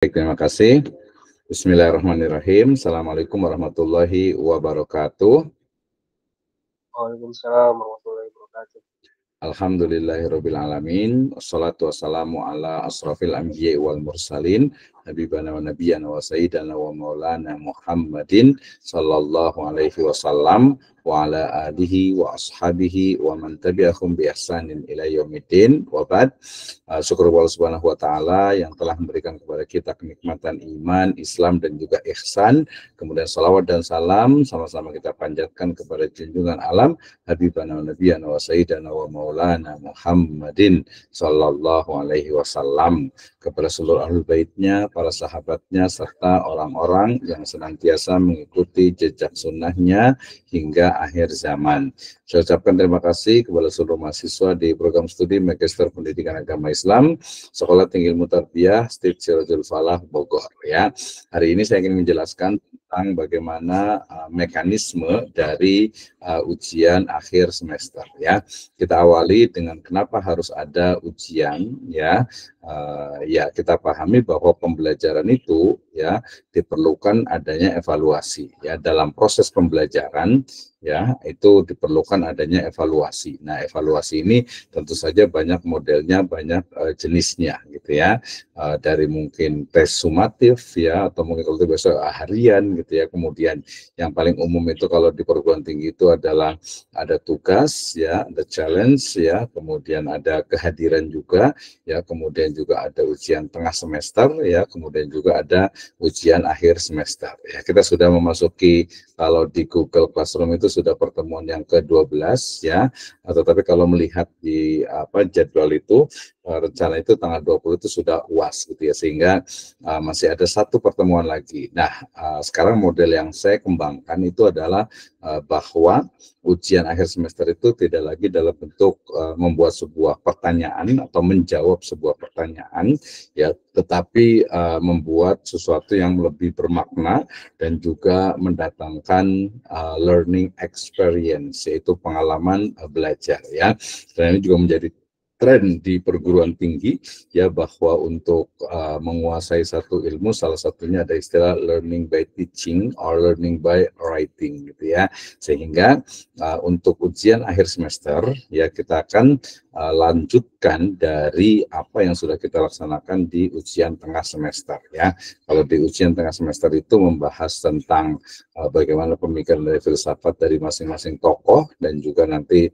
Baik, terima kasih. Bismillahirrahmanirrahim. Assalamualaikum warahmatullahi wabarakatuh. Waalaikumsalam warahmatullahi wabarakatuh. Alhamdulillahirabbil alamin. Wassalatu wassalamu ala asrafil anbiya'i wal mursalin, habibana wa nabiyyana wa sayyidana wa maulana Muhammadin sallallahu alaihi wasallam wa ala alihi wa ashabihi wa man tabi'ahum bi ihsanin ila yaumiddin. Wa ba'd. Syukur Allah Subhanahu wa taala yang telah memberikan kepada kita kenikmatan iman, Islam dan juga ihsan. Kemudian salawat dan salam sama-sama kita panjatkan kepada junjungan alam habibana wa nabiyyana wa sayyidana wa maulana Muhammadin sallallahu alaihi wasallam, kepada seluruh ahlul baitnya, para sahabatnya, serta orang-orang yang senantiasa mengikuti jejak sunnahnya hingga akhir zaman. Saya ucapkan terima kasih kepada seluruh mahasiswa di program studi Magister Pendidikan Agama Islam Sekolah Tinggi Ilmu Tarbiyah Stip Sirajul Falah Bogor. Ya, hari ini saya ingin menjelaskan tentang bagaimana mekanisme dari ujian akhir semester. Ya, kita awali dengan kenapa harus ada ujian. Ya, kita pahami bahwa pembelajaran itu ya diperlukan adanya evaluasi. Ya, dalam proses pembelajaran ya itu diperlukan adanya evaluasi. Nah, evaluasi ini tentu saja banyak modelnya, banyak jenisnya gitu ya. Dari mungkin tes sumatif ya, atau mungkin kalau itu biasa harian gitu ya. Kemudian yang paling umum itu kalau di perguruan tinggi itu adalah ada tugas ya, ada challenge ya, kemudian ada kehadiran juga ya, kemudian juga ada ujian tengah semester ya, kemudian juga ada ujian akhir semester ya. Kita sudah memasuki, kalau di Google Classroom itu sudah pertemuan yang ke-12 ya, tetapi kalau melihat di jadwal itu rencana itu tanggal 20 itu sudah UAS gitu ya, sehingga masih ada satu pertemuan lagi. Nah, sekarang model yang saya kembangkan itu adalah bahwa ujian akhir semester itu tidak lagi dalam bentuk membuat sebuah pertanyaan atau menjawab sebuah pertanyaan ya, tetapi membuat sesuatu yang lebih bermakna dan juga mendatangkan learning experience, yaitu pengalaman belajar ya. Dan ini juga menjadi tren di perguruan tinggi ya, bahwa untuk menguasai satu ilmu salah satunya ada istilah learning by teaching or learning by writing gitu ya. Sehingga untuk ujian akhir semester ya kita akan lanjutkan dari apa yang sudah kita laksanakan di ujian tengah semester ya. Kalau di ujian tengah semester itu membahas tentang bagaimana pemikiran dari filsafat dari masing-masing tokoh dan juga nanti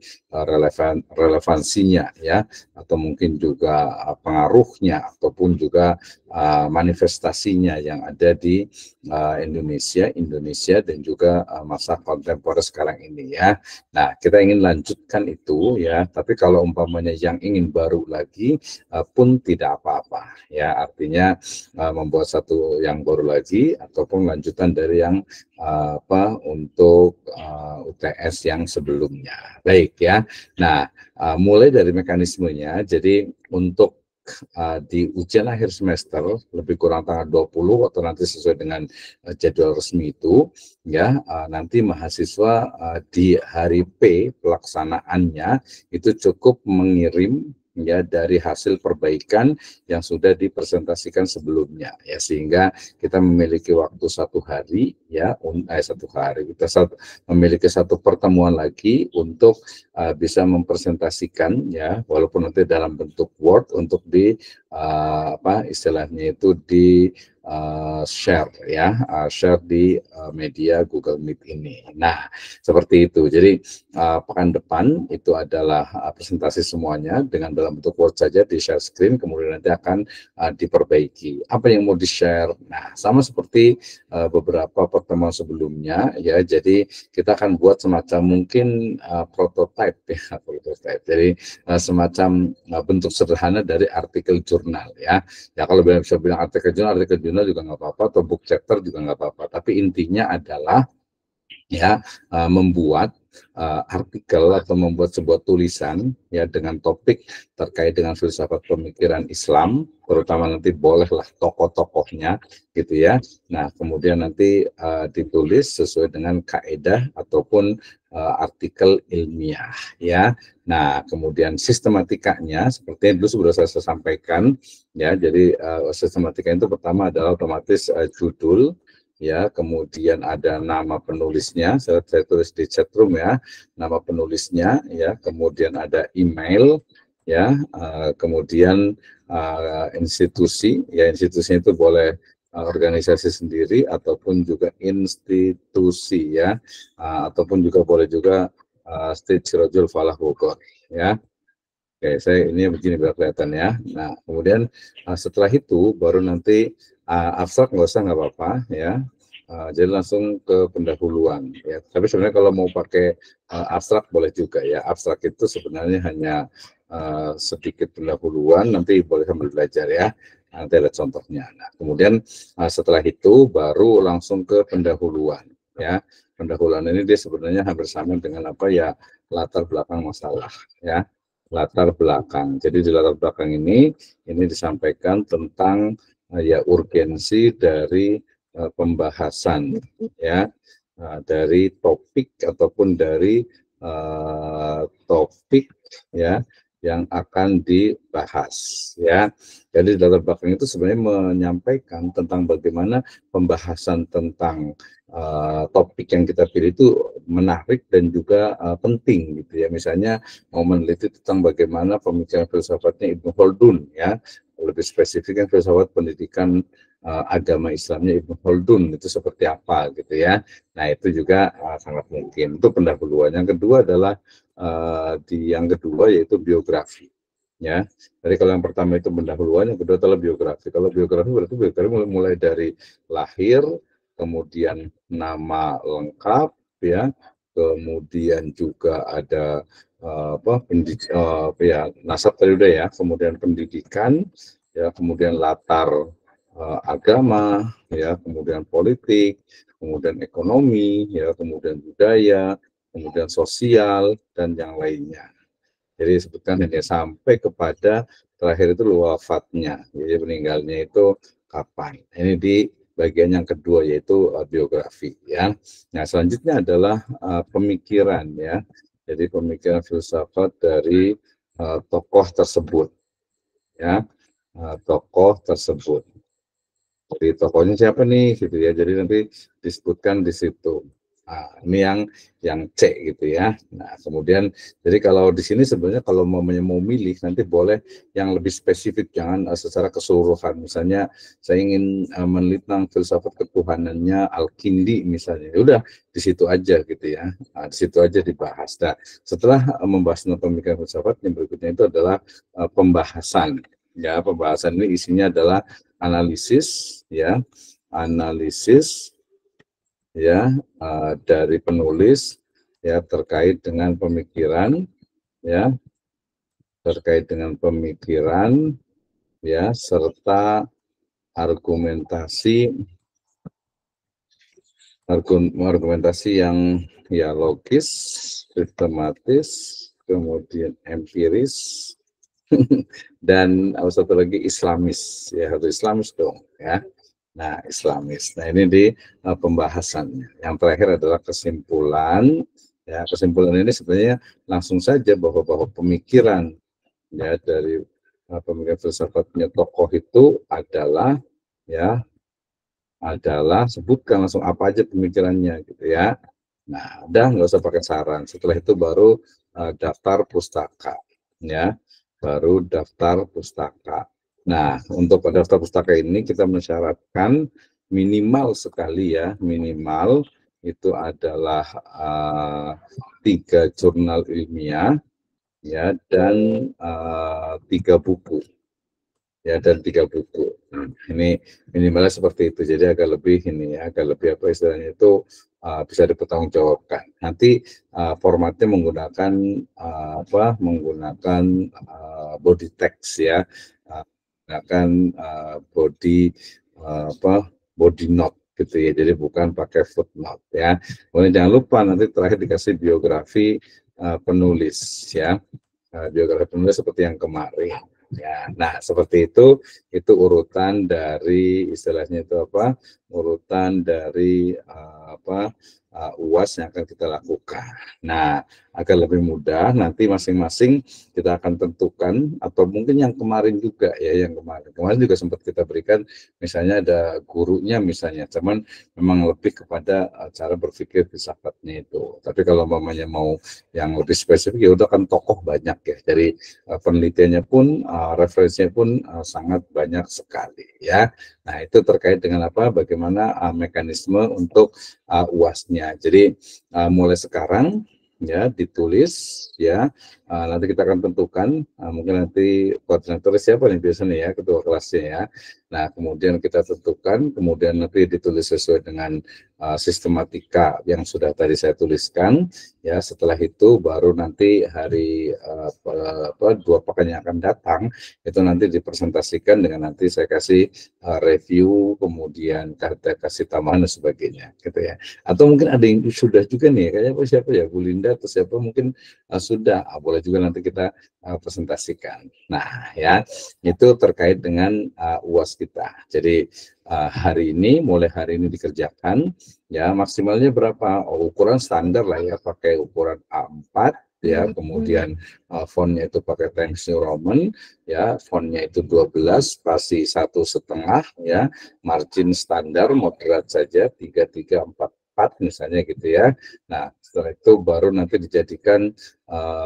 relevansinya ya, atau mungkin juga pengaruhnya ataupun juga manifestasinya yang ada di Indonesia dan juga masa kontemporer sekarang ini ya. Nah, kita ingin lanjutkan itu ya, tapi kalau umpamanya yang ingin baru lagi pun tidak apa-apa ya, artinya membuat satu yang baru lagi ataupun lanjutan dari yang untuk UTS yang sebelumnya. Baik ya. Nah, mulai dari mekanismenya, jadi untuk di ujian akhir semester lebih kurang tanggal 20 atau nanti sesuai dengan jadwal resmi itu ya, nanti mahasiswa di hari P pelaksanaannya itu cukup mengirim ya dari hasil perbaikan yang sudah dipresentasikan sebelumnya ya, sehingga kita memiliki waktu satu hari ya, kita memiliki satu pertemuan lagi untuk bisa mempresentasikan ya, walaupun nanti dalam bentuk Word untuk di istilahnya itu di share ya, share di media Google Meet ini. Nah, seperti itu. Jadi pekan depan itu adalah presentasi semuanya dengan dalam bentuk Word saja di share screen, kemudian nanti akan diperbaiki. Apa yang mau di share? Nah, sama seperti beberapa pertemuan sebelumnya ya. Jadi kita akan buat semacam mungkin prototype ya, prototype. Jadi semacam bentuk sederhana dari artikel jurnal ya. Ya kalau bisa bilang artikel jurnal juga nggak apa-apa, atau book chapter juga nggak apa-apa. Tapi intinya adalah ya membuat artikel atau membuat sebuah tulisan ya dengan topik terkait dengan filsafat pemikiran Islam, terutama nanti bolehlah tokoh-tokohnya gitu ya. Nah, kemudian nanti ditulis sesuai dengan kaedah ataupun artikel ilmiah ya. Nah, kemudian sistematikanya seperti yang dulu sudah saya sampaikan ya. Jadi sistematika itu pertama adalah otomatis judul ya, kemudian ada nama penulisnya, saya tulis di chat room ya, nama penulisnya ya, kemudian ada email ya, kemudian institusi ya, institusinya itu boleh organisasi sendiri ataupun juga institusi ya, ataupun juga boleh juga State Sirajul Falah Bogor ya. Oke, saya ini begini biar kelihatan ya. Nah, kemudian setelah itu baru nanti abstrak nggak usah, nggak apa-apa ya. Jadi langsung ke pendahuluan ya. Tapi sebenarnya kalau mau pakai abstrak boleh juga ya. Abstrak itu sebenarnya hanya sedikit pendahuluan, nanti boleh sambil belajar ya. Nanti ada contohnya. Nah, kemudian setelah itu baru langsung ke pendahuluan ya. Pendahuluan ini dia sebenarnya hampir sama dengan apa ya, latar belakang masalah ya. Latar belakang. Jadi di latar belakang ini disampaikan tentang ya urgensi dari pembahasan ya, dari topik ataupun dari topik ya yang akan dibahas ya. Jadi di latar belakang itu sebenarnya menyampaikan tentang bagaimana pembahasan tentang topik yang kita pilih itu menarik dan juga penting gitu ya. Misalnya mau meneliti tentang bagaimana pemikiran filsafatnya Ibnu Khaldun ya, lebih spesifiknya filsafat pendidikan agama Islamnya Ibnu Khaldun itu seperti apa gitu ya. Nah, itu juga sangat mungkin. Itu pendahuluan. Yang kedua adalah yang kedua yaitu biografi ya. Jadi kalau yang pertama itu pendahuluan, yang kedua adalah biografi. Kalau biografi berarti biografi mulai dari lahir, kemudian nama lengkap ya, kemudian juga ada ya, nasab tadi udah ya, kemudian pendidikan ya, kemudian latar agama ya, kemudian politik, kemudian ekonomi ya, kemudian budaya, kemudian sosial dan yang lainnya. Jadi disebutkan ini sampai kepada terakhir itu wafatnya, jadi meninggalnya itu kapan. Ini di bagian yang kedua yaitu biografi ya. Nah, selanjutnya adalah pemikiran ya. Jadi pemikiran filsafat dari tokoh tersebut ya, tokoh tersebut. Jadi tokohnya siapa nih gitu ya. Jadi nanti disebutkan di situ. Nah, ini yang C gitu ya. Nah, kemudian jadi kalau di sini sebenarnya kalau mau milih nanti boleh yang lebih spesifik, jangan secara keseluruhan. Misalnya saya ingin meneliti tentang filsafat ketuhanannya Al-Kindi misalnya. Ya udah di situ aja gitu ya. Nah, di situ aja dibahas. Nah, setelah membahas tentang pemikiran filsafat, yang berikutnya itu adalah pembahasan. Ya, pembahasan ini isinya adalah analisis ya, analisis ya dari penulis ya terkait dengan pemikiran ya, terkait dengan pemikiran ya, serta argumentasi yang ya logis, sistematis, kemudian empiris dan satu lagi Islamis ya, harus Islamis dong ya. Nah, Islamis. Nah, ini di pembahasannya. Yang terakhir adalah kesimpulan. Ya, kesimpulan ini sebenarnya langsung saja bahwa pemikiran ya dari pemikiran filsafatnya tokoh itu adalah ya, adalah sebutkan langsung apa aja pemikirannya gitu ya. Nah, udah nggak usah pakai saran. Setelah itu baru daftar pustaka ya, baru daftar pustaka. Nah, untuk daftar pustaka ini kita mensyaratkan minimal sekali ya, minimal itu adalah 3 jurnal ilmiah ya, dan 3 buku ya, dan 3 buku. Ini minimalnya seperti itu. Jadi agak lebih ini ya, agak lebih apa istilahnya itu bisa dipertanggungjawabkan. Nanti formatnya menggunakan menggunakan body text ya, menggunakan body body note gitu ya. Jadi bukan pakai footnote ya. Kemudian jangan lupa nanti terakhir dikasih biografi penulis ya. Biografi penulis seperti yang kemarin. Ya, nah seperti itu urutan dari istilahnya itu apa? Urutan dari UAS yang akan kita lakukan. Nah, agar lebih mudah nanti masing-masing kita akan tentukan atau mungkin yang kemarin juga ya, yang kemarin juga sempat kita berikan misalnya ada gurunya misalnya, cuman memang lebih kepada cara berpikir filsafatnya itu. Tapi kalau mamanya mau yang lebih spesifik ya udah kan tokoh banyak ya. Jadi penelitiannya pun referensinya pun sangat banyak sekali ya. Nah, itu terkait dengan apa? Bagaimana mekanisme untuk UAS-nya. Jadi mulai sekarang ya ditulis ya, nanti kita akan tentukan mungkin nanti koordinator siapa nih biasanya ya, ketua kelasnya ya. Nah, kemudian kita tentukan, kemudian nanti ditulis sesuai dengan sistematika yang sudah tadi saya tuliskan ya. Setelah itu baru nanti hari 2 pekan yang akan datang itu nanti dipresentasikan dengan nanti saya kasih review, kemudian kasih tambahan dan sebagainya gitu ya. Atau mungkin ada yang sudah juga nih, kayaknya siapa ya, Bu Linda atau siapa mungkin sudah, boleh juga nanti kita presentasikan. Nah ya, itu terkait dengan UAS kita. Jadi mulai hari ini dikerjakan, ya maksimalnya berapa? Ukuran standar lah ya, pakai ukuran A4 ya, kemudian fontnya itu pakai Times New Roman ya, fontnya itu 12, spasi 1,5 ya, margin standar moderat saja 3344 misalnya gitu ya. Nah, setelah itu baru nanti dijadikan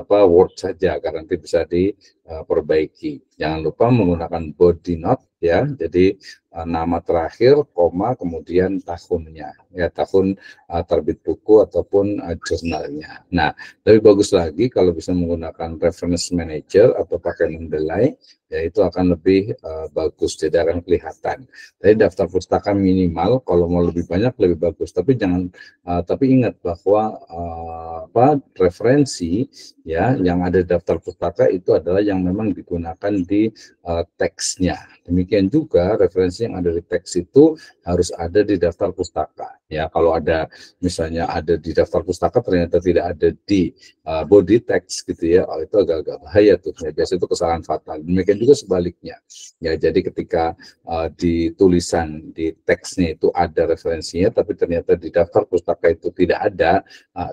Word saja agar nanti bisa diperbaiki. Jangan lupa menggunakan body note ya. Jadi nama terakhir, koma, kemudian tahunnya ya, tahun terbit buku ataupun jurnalnya. Nah, lebih bagus lagi kalau bisa menggunakan reference manager atau pakai Mendeley ya, itu akan lebih bagus, jadi akan kelihatan. Jadi daftar pustaka minimal, kalau mau lebih banyak lebih bagus, tapi jangan tapi ingat bahwa referensi ya yang ada di daftar pustaka itu adalah yang memang digunakan di teksnya. Demikian juga referensi yang ada di teks itu harus ada di daftar pustaka. Ya, kalau ada misalnya ada di daftar pustaka ternyata tidak ada di body text gitu ya, itu agak-agak bahaya tuh. Ya, biasanya itu kesalahan fatal. Demikian juga sebaliknya. Ya, jadi ketika di tulisan di teksnya itu ada referensinya, tapi ternyata di daftar pustaka itu tidak ada,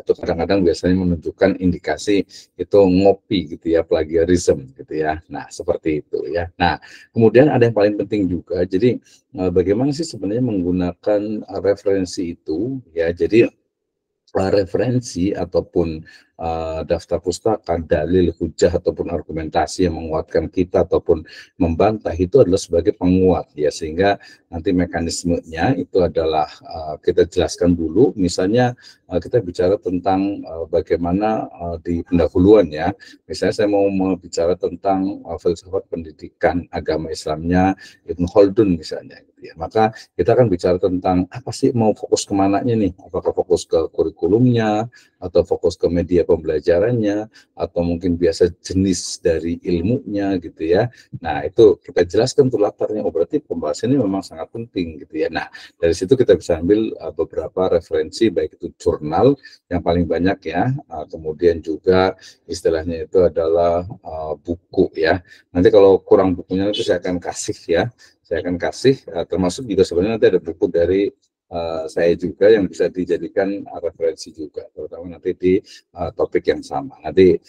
itu kadang-kadang biasanya menunjukkan indikasi itu ngopi gitu ya, plagiarism gitu ya. Nah, seperti itu ya. Nah, kemudian ada yang paling penting juga, jadi bagaimana sih sebenarnya menggunakan referensi itu ya. Jadi referensi ataupun daftar pustaka, dalil, hujah ataupun argumentasi yang menguatkan kita ataupun membantah itu adalah sebagai penguat ya, sehingga nanti mekanismenya itu adalah kita jelaskan dulu. Misalnya kita bicara tentang bagaimana di pendahuluan ya, misalnya saya mau bicara tentang filsafat pendidikan agama Islamnya Ibnu Khaldun misalnya gitu ya, maka kita akan bicara tentang apa sih, mau fokus kemananya nih, apakah fokus ke kurikulumnya atau fokus ke media pembelajarannya atau mungkin biasa jenis dari ilmunya gitu ya. Nah, itu kita jelaskan tuh latarnya. Oh, berarti pembahasan ini memang sangat penting gitu ya. Nah, dari situ kita bisa ambil beberapa referensi, baik itu jurnal yang paling banyak ya, kemudian juga istilahnya itu adalah buku ya. Nanti kalau kurang bukunya itu saya akan kasih ya. Saya akan kasih, termasuk juga sebenarnya nanti ada buku dari saya juga yang bisa dijadikan referensi juga, terutama nanti di topik yang sama. Nanti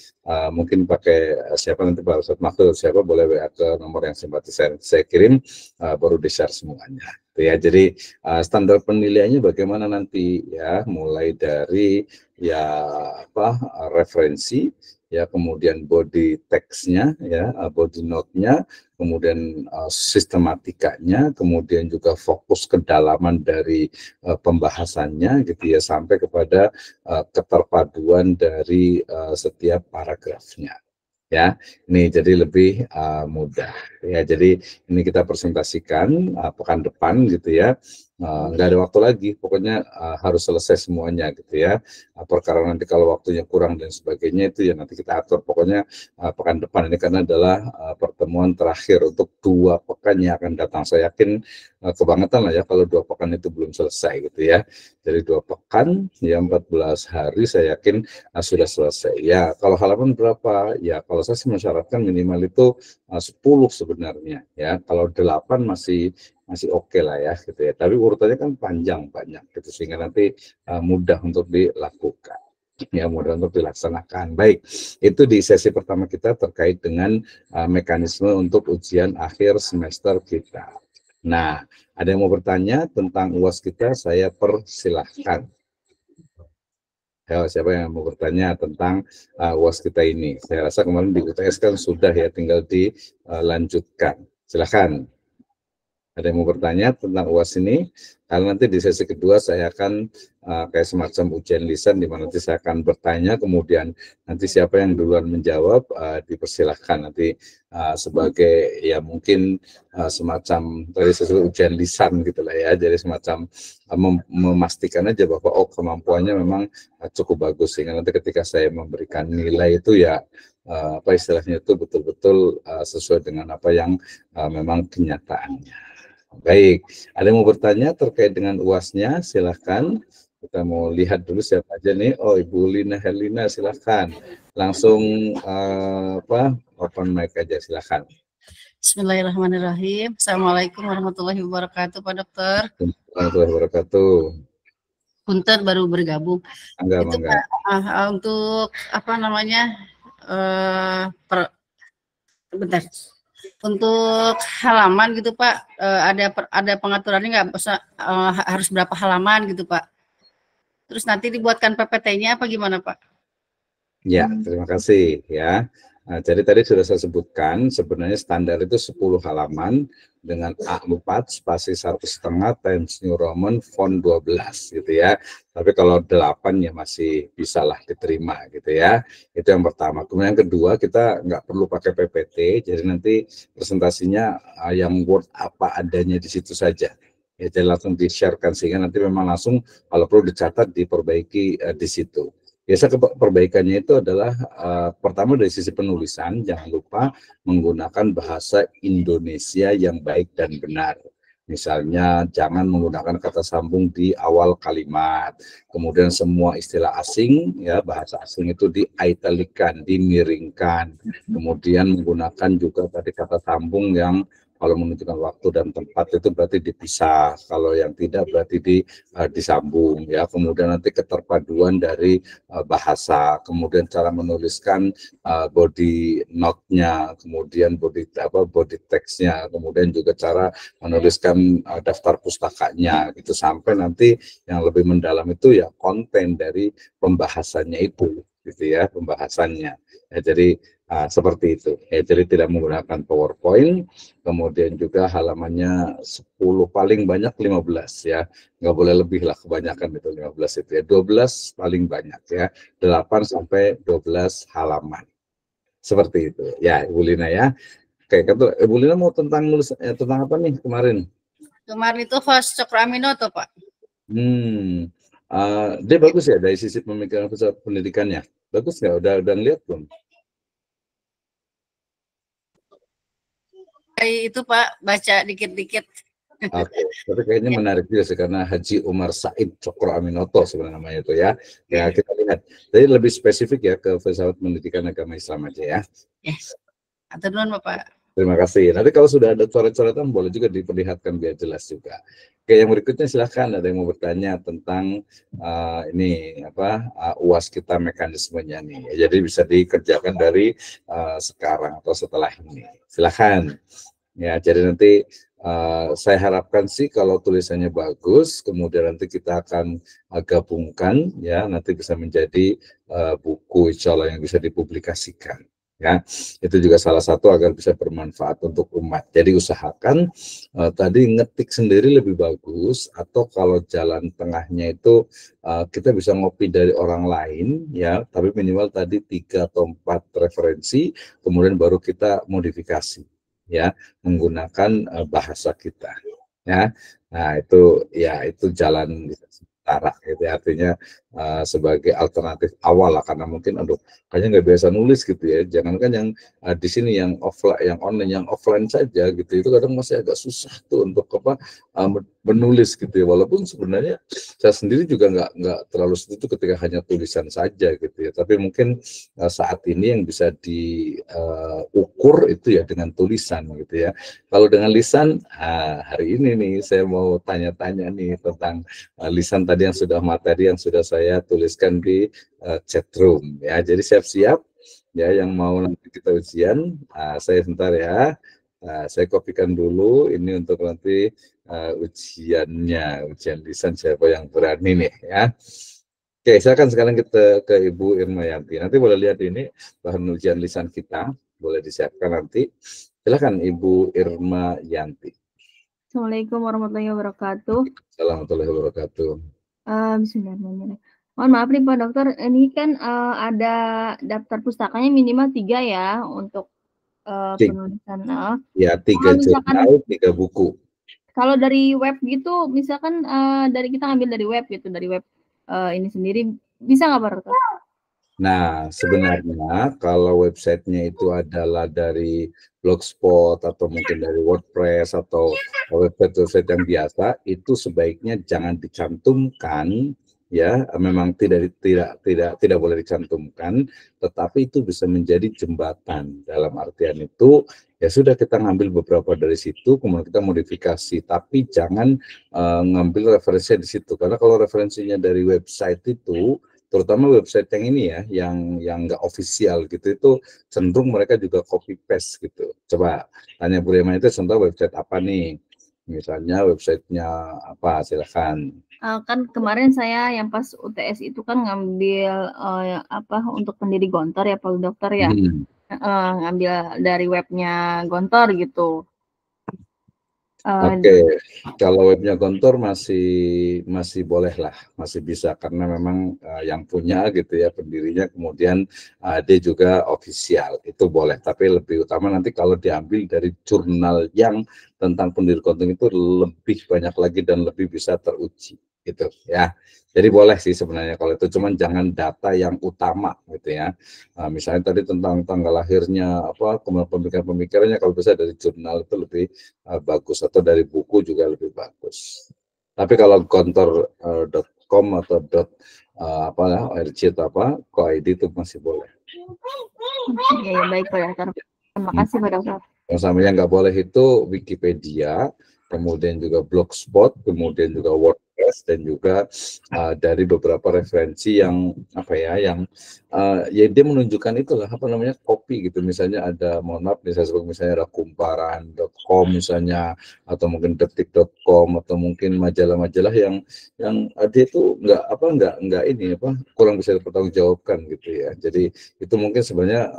mungkin pakai siapa nanti Pak Ustadz Makhluk, siapa boleh WA ke nomor yang saya kirim, baru di-share semuanya. Ya, jadi standar penilaiannya bagaimana nanti ya, mulai dari ya referensi ya, kemudian body text-nya ya, body note-nya, kemudian sistematikanya, kemudian juga fokus kedalaman dari pembahasannya gitu ya, sampai kepada keterpaduan dari setiap paragrafnya. Ya, ini jadi lebih mudah ya. Jadi ini kita presentasikan pekan depan gitu ya. nggak ada waktu lagi, pokoknya harus selesai semuanya gitu ya. Perkara nanti kalau waktunya kurang dan sebagainya itu ya nanti kita atur. Pokoknya pekan depan ini karena adalah pertemuan terakhir untuk 2 pekan yang akan datang. Saya yakin kebangetan lah ya kalau 2 pekan itu belum selesai gitu ya. Jadi 2 pekan ya 14 hari saya yakin sudah selesai. Ya kalau halaman berapa? Ya kalau saya sih mensyaratkan minimal itu 10 sebenarnya ya. Kalau 8 masih oke lah ya gitu ya. Tapi urutannya kan panjang banyak gitu sehingga nanti mudah untuk dilakukan. Ya mudah untuk dilaksanakan. Baik, itu di sesi pertama kita terkait dengan mekanisme untuk ujian akhir semester kita. Nah, ada yang mau bertanya tentang UAS kita, saya persilahkan. Siapa yang mau bertanya tentang UAS kita ini? Saya rasa kemarin di UTS kan sudah ya, tinggal dilanjutkan. Silahkan. Ada yang mau bertanya tentang UAS ini? Karena nanti di sesi kedua saya akan kayak semacam ujian lisan di mana nanti saya akan bertanya, kemudian nanti siapa yang duluan menjawab dipersilahkan nanti sebagai ya mungkin semacam dari sesuai ujian lisan gitulah ya. Jadi semacam memastikan aja bahwa oh kemampuannya memang cukup bagus sehingga nanti ketika saya memberikan nilai itu ya apa istilahnya itu betul-betul sesuai dengan apa yang memang kenyataannya. Baik, ada yang mau bertanya terkait dengan UAS-nya? Silahkan. Kita mau lihat dulu siapa aja nih. Oh, Ibu Lina Helina, silahkan. Langsung open mic aja, silahkan. Bismillahirrahmanirrahim. Assalamualaikum warahmatullahi wabarakatuh, Pak Dokter. Warahmatullahi wabarakatuh. Punten baru bergabung. Enggak. Pak, untuk apa namanya? Bentar. Untuk halaman gitu Pak, ada pengaturannya nggak? Harus berapa halaman gitu Pak? Terus nanti dibuatkan PPT-nya apa gimana Pak? Ya, terima kasih ya. Jadi tadi sudah saya sebutkan sebenarnya standar itu 10 halaman dengan A4 spasi 1,5 Times New Roman font 12 gitu ya. Tapi kalau 8 ya masih bisa lah diterima gitu ya. Itu yang pertama. Kemudian yang kedua kita nggak perlu pakai PPT, jadi nanti presentasinya yang Word apa adanya di situ saja. Ya, jadi langsung di-sharekan sehingga nanti memang langsung kalau perlu dicatat diperbaiki di situ. Biasa perbaikannya itu adalah pertama dari sisi penulisan, jangan lupa menggunakan bahasa Indonesia yang baik dan benar. Misalnya jangan menggunakan kata sambung di awal kalimat. Kemudian semua istilah asing, ya bahasa asing itu di-italikan, dimiringkan. Kemudian menggunakan juga tadi kata sambung yang kalau menunjukkan waktu dan tempat itu berarti dipisah. Kalau yang tidak berarti disambung ya. Kemudian nanti keterpaduan dari bahasa, kemudian cara menuliskan body note-nya, kemudian body text-nya, kemudian juga cara menuliskan daftar pustakanya gitu sampai nanti yang lebih mendalam itu ya konten dari pembahasannya itu gitu ya, pembahasannya. Ya, jadi seperti itu. Ya, jadi tidak menggunakan PowerPoint, kemudian juga halamannya 10 paling banyak 15 ya. Nggak boleh lebih lah, kebanyakan itu 15 itu ya. 12 paling banyak ya. 8 sampai 12 halaman. Seperti itu. Ya, Ibu Lina ya. Oke, Ibu Lina mau tentang tentang apa nih kemarin? Kemarin itu Fas Cokroaminoto, Pak. Dia bagus ya dari sisi pemikiran pusat pendidikannya. Bagus nggak? Udah ngeliat belum? Itu Pak, baca dikit-dikit. Oke, tapi kayaknya menarik juga sih karena Haji Umar Said Cokroaminoto sebenarnya namanya itu ya. Ya kita lihat. Jadi lebih spesifik ya ke filsafat pendidikan agama Islam aja ya. Yes. Atur nuhun Bapak. Terima kasih. Nanti kalau sudah ada coret-coretan boleh juga diperlihatkan biar jelas juga. Oke, yang berikutnya silahkan ada yang mau bertanya tentang ini apa UAS kita mekanismenya nih. Jadi bisa dikerjakan dari sekarang atau setelah ini. Silahkan. Ya, jadi nanti saya harapkan sih kalau tulisannya bagus, kemudian nanti kita akan gabungkan ya, nanti bisa menjadi buku insya Allah yang bisa dipublikasikan. Ya, itu juga salah satu agar bisa bermanfaat untuk umat. Jadi usahakan tadi ngetik sendiri lebih bagus, atau kalau jalan tengahnya itu kita bisa ngopi dari orang lain ya, tapi minimal tadi 3 atau 4 referensi, kemudian baru kita modifikasi ya menggunakan bahasa kita ya. Nah, itu ya itu jalan sementara gitu ya. Artinya sebagai alternatif awal lah, karena mungkin aduh kayaknya nggak biasa nulis gitu ya. Jangankan yang di sini yang offline, yang online, yang offline saja gitu, itu kadang masih agak susah tuh untuk apa menulis gitu ya. Walaupun sebenarnya saya sendiri juga nggak terlalu setuju ketika hanya tulisan saja gitu ya. Tapi mungkin saat ini yang bisa diukur itu ya dengan tulisan gitu ya. Kalau dengan lisan, hari ini nih saya mau tanya-tanya nih tentang lisan tadi yang sudah materi yang sudah saya tuliskan di chat room ya. Jadi siap-siap ya yang mau nanti kita ujian. Saya sebentar ya. Saya kopikan dulu ini untuk nanti ujiannya, ujian lisan siapa yang berani nih ya. Oke, silakan sekarang kita ke Ibu Irma Yanti. Nanti boleh lihat ini bahan ujian lisan kita, boleh disiapkan nanti. Silakan Ibu Irma Yanti. Assalamualaikum warahmatullahi wabarakatuh. Assalamualaikum warahmatullahi wabarakatuh. Bismillahirrahmanirrahim. Mohon maaf nih Pak Dokter, ini kan ada daftar pustakanya minimal 3 ya untuk penulisan. Ya, 3 jurnal, 3 buku. Kalau dari web gitu, misalkan dari kita ngambil dari web gitu, dari web ini sendiri, bisa nggak Pak Dokter? Nah, sebenarnya kalau websitenya itu adalah dari Blogspot atau mungkin dari WordPress atau website yang biasa, itu sebaiknya jangan dicantumkan ya. Memang tidak boleh dicantumkan, tetapi itu bisa menjadi jembatan. Dalam artian itu ya sudah, kita ngambil beberapa dari situ, kemudian kita modifikasi, tapi jangan ngambil referensinya di situ, karena kalau referensinya dari website itu, terutama website yang ini ya, yang nggak official gitu, itu cenderung mereka juga copy paste gitu. Coba tanya Bu Rema, itu contoh website apa nih? Misalnya websitenya apa, silakan. Kan kemarin saya yang pas UTS itu kan ngambil apa untuk pendiri Gontor ya Pak Dokter ya, ngambil dari webnya Gontor gitu. Oke, kalau webnya Gontor masih boleh lah, masih bisa, karena memang yang punya gitu ya pendirinya, kemudian dia juga official, itu boleh. Tapi lebih utama nanti kalau diambil dari jurnal yang tentang pendiri Gontor itu lebih banyak lagi dan lebih bisa teruji gitu ya. Jadi boleh sih sebenarnya kalau itu, cuman jangan data yang utama gitu ya. Misalnya tadi tentang tanggal lahirnya apa, kemudian pemikiran-pemikirannya, kalau bisa dari jurnal itu lebih bagus, atau dari buku juga lebih bagus. Tapi kalau gontor.com atau .org atau .co.id itu masih boleh. Ya, baik Pak Dokter. Terima kasih Pak Dokter. Yang samanya nggak boleh itu Wikipedia, kemudian juga Blogspot, kemudian juga WordPress, dan juga dari beberapa referensi yang apa ya, yang ya dia menunjukkan itulah apa namanya, copy gitu. Misalnya ada, mohon maaf misalnya ada kumparan.com misalnya, atau mungkin detik.com, atau mungkin majalah-majalah yang dia itu nggak ini apa, kurang bisa dipertanggungjawabkan gitu ya. Jadi itu mungkin sebenarnya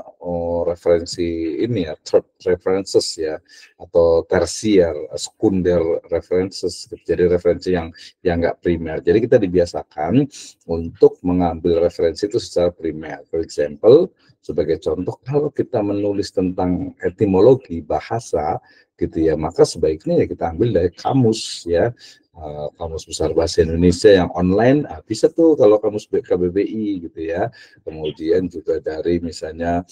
referensi ini ya, third references ya, atau tersier, sekunder references. Jadi referensi yang nggak primer. Jadi kita dibiasakan untuk mengambil referensi itu secara primer. For example, sebagai contoh, kalau kita menulis tentang etimologi bahasa gitu ya, maka sebaiknya ya kita ambil dari kamus ya, Kamus Besar Bahasa Indonesia yang online, bisa tuh kalau kamus KBBI gitu ya. Kemudian juga dari misalnya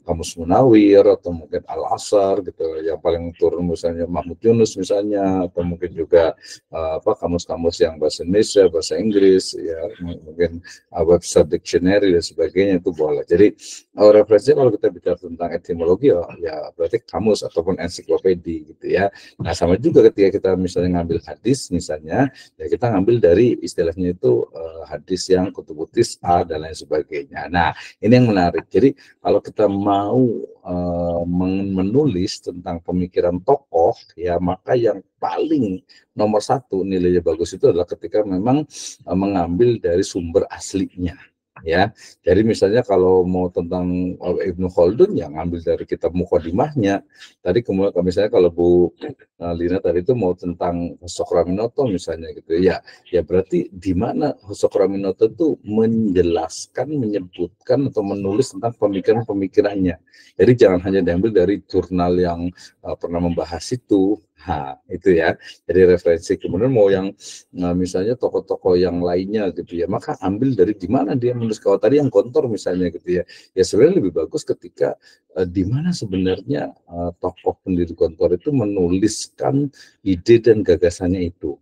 Kamus Munawir, atau mungkin Al-Azhar gitu, yang paling turun misalnya Mahmud Yunus misalnya, atau mungkin juga kamus-kamus yang bahasa Indonesia, bahasa Inggris ya, mungkin website dictionary dan sebagainya, itu boleh. Jadi referensinya kalau kita bicara tentang etimologi ya berarti kamus ataupun ensiklopedi gitu ya. Nah, sama juga ketika kita misalnya ngambil hadis misalnya, ya kita ngambil dari istilahnya itu hadis yang kutubutis A dan lain sebagainya. Nah, ini yang menarik. Jadi kalau kita mau menulis tentang pemikiran tokoh ya, maka yang paling nomor satu nilainya bagus itu adalah ketika memang mengambil dari sumber aslinya ya. Jadi misalnya kalau mau tentang Ibnu Khaldun, yang ngambil dari kitab Muqaddimahnya. Tadi kemudian misalnya kalau Bu Lina tadi itu mau tentang Sokraminoto misalnya gitu ya, ya berarti di mana Sokraminoto itu menjelaskan, menyebutkan atau menulis tentang pemikiran-pemikirannya. Jadi jangan hanya diambil dari jurnal yang pernah membahas itu Nah, itu ya. Jadi referensi. Kemudian mau yang misalnya tokoh-tokoh yang lainnya gitu ya, maka ambil dari di mana dia menulis. Kalau tadi yang Gontor misalnya gitu ya, ya sebenarnya lebih bagus ketika di mana sebenarnya tokoh pendiri Gontor itu menuliskan ide dan gagasannya itu.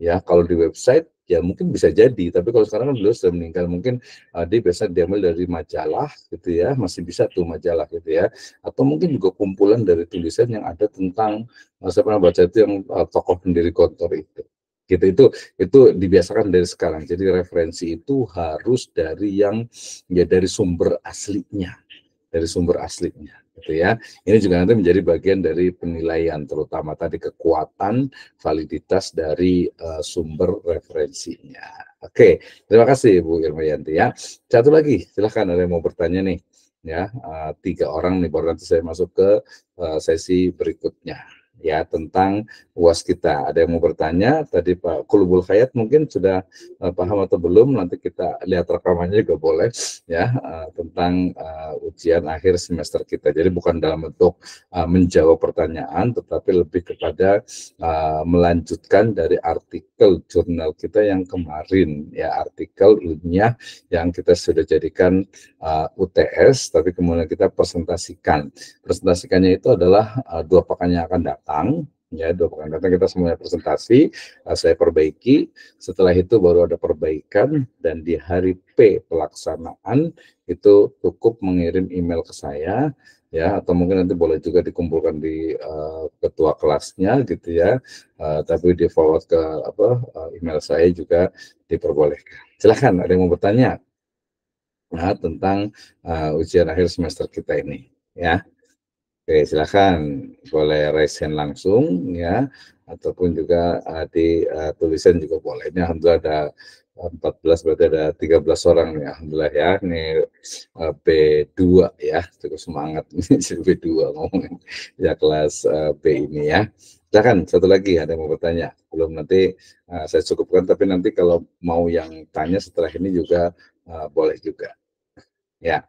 Ya, kalau di website ya mungkin bisa jadi, tapi kalau sekarang kan beliau sudah meninggal, mungkin dia biasa diambil dari majalah gitu ya, masih bisa tuh majalah gitu ya, atau mungkin juga kumpulan dari tulisan yang ada tentang saya pernah baca itu yang tokoh pendiri Gontor itu. Gitu itu dibiasakan dari sekarang. Jadi referensi itu harus dari yang ya dari sumber aslinya, gitu ya. Ini juga nanti menjadi bagian dari penilaian, terutama tadi kekuatan validitas dari sumber referensinya. Oke, terima kasih Bu Irmayanti ya. Satu lagi, silahkan ada yang mau bertanya nih. Ya, 3 orang nih, baru nanti saya masuk ke sesi berikutnya. Ya, tentang UAS kita. Ada yang mau bertanya? Tadi Pak Kulubul Khayat mungkin sudah paham atau belum? Nanti kita lihat rekamannya juga boleh ya, tentang ujian akhir semester kita. Jadi bukan dalam bentuk menjawab pertanyaan, tetapi lebih kepada melanjutkan dari artikel jurnal kita yang kemarin, ya, artikel ilmiah yang kita sudah jadikan UTS, tapi kemudian kita presentasikan. Presentasikannya itu adalah 2 pekan yang akan datang. Ya, 2 pekan datang kita semuanya presentasi, saya perbaiki. Setelah itu baru ada perbaikan, dan di hari P pelaksanaan itu cukup mengirim email ke saya, ya, atau mungkin nanti boleh juga dikumpulkan di ketua kelasnya gitu ya, tapi di forward ke email saya juga diperbolehkan. Silahkan, ada yang mau bertanya tentang ujian akhir semester kita ini, ya. Oke, silakan, boleh raise hand langsung ya, ataupun juga di tulisan juga boleh. Ini alhamdulillah ada 14, berarti ada 13 orang nih, alhamdulillah ya. Ini B2 ya, cukup semangat ini B2 ngomongin ya kelas B ini ya. Silakan, satu lagi ada yang mau bertanya? Belum, nanti saya cukupkan, tapi nanti kalau mau yang tanya setelah ini juga boleh juga. Ya.